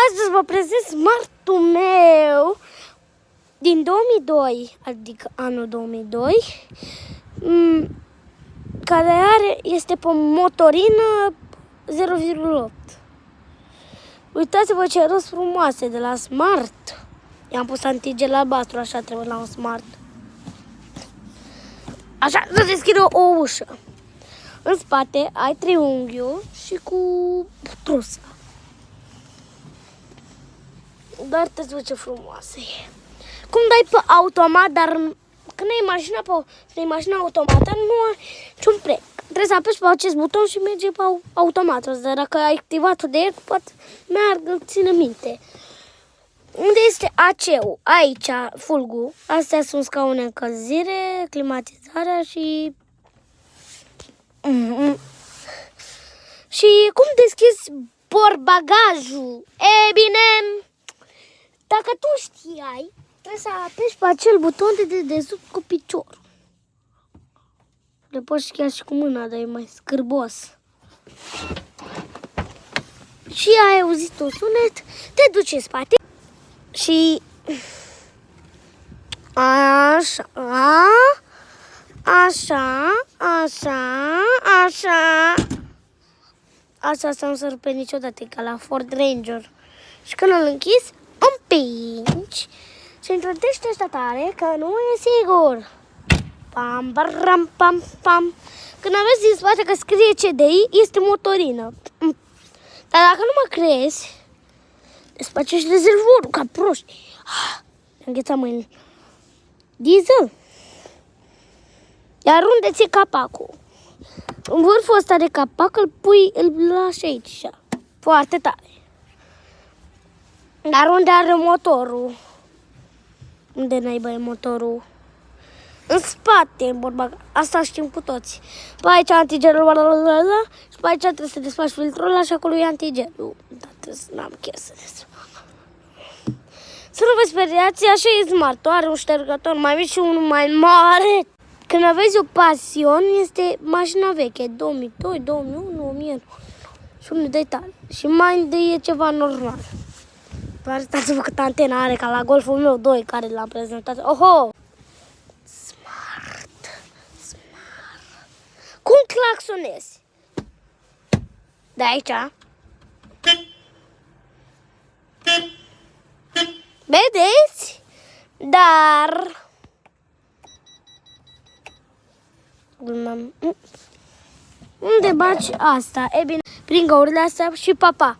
Astăzi vă prezint smartul meu din 2002, adică anul 2002, care este pe motorină 0,8. Uitați-vă ce rost frumoase de la Smart. I-am pus antigel albastru, așa trebuie la un Smart. Așa, să deschide o ușă. În spate ai triunghiul și cu trusa. Dar te zice ce frumoasă e. Cum dai pe automat, dar când ai mașina pe mașina automată, nu ai niciun preț. Trebuie să apeși pe acest buton și merge pe automat. Dar dacă ai activat-o de el, poate meargă, ține minte. Unde este AC-ul? Aici, fulgul. Astea sunt scaune încălzire, climatizarea și... Și cum deschizi portbagajul? E bine, dacă tu știai, trebuie să apeși pe acel buton de dedesubt cu piciorul. Le poți chiar și cu mâna, dar e mai scârbos. Și ai auzit un sunet, te duci în spate și... Așa, așa, așa, așa. Asta nu se rupe niciodată, ca la Ford Ranger. Și când îl închizi, împingi și întordește așa tare că nu e sigur. Pam, baram, pam, pam. Când aveți din spate că scrie CDI, este motorină. Dar dacă nu mă crezi, despacești rezervorul ca proști. Îngheța mâinile. Diesel. Iar unde ți-e capacul? În vârful ăsta de capac îl lași aici, așa, foarte tare. Dar unde are motorul? Unde naiba e motorul? În spate, în borba. Asta știm cu toți. Pe aici antigelul, și pe aici trebuie să desfaci filtrul ăla și acolo e antigelul. Dar n-am chef să desfac. Să nu vă speriați, așa e Smart. Are un ștergător mai mic și unul mai mare. Când aveți o Passion, este mașina veche, 2002, 2001, 1000 și unul de tale. Și mai întâi e ceva normal. Doar stați-vă cât antena are, ca la Golful meu 2, care l-am prezentat. Oho! Smart. Cum claxonezi? De aici. Vedeți? Dar... Unde bagi asta? E bine, prin găurile astea și papa.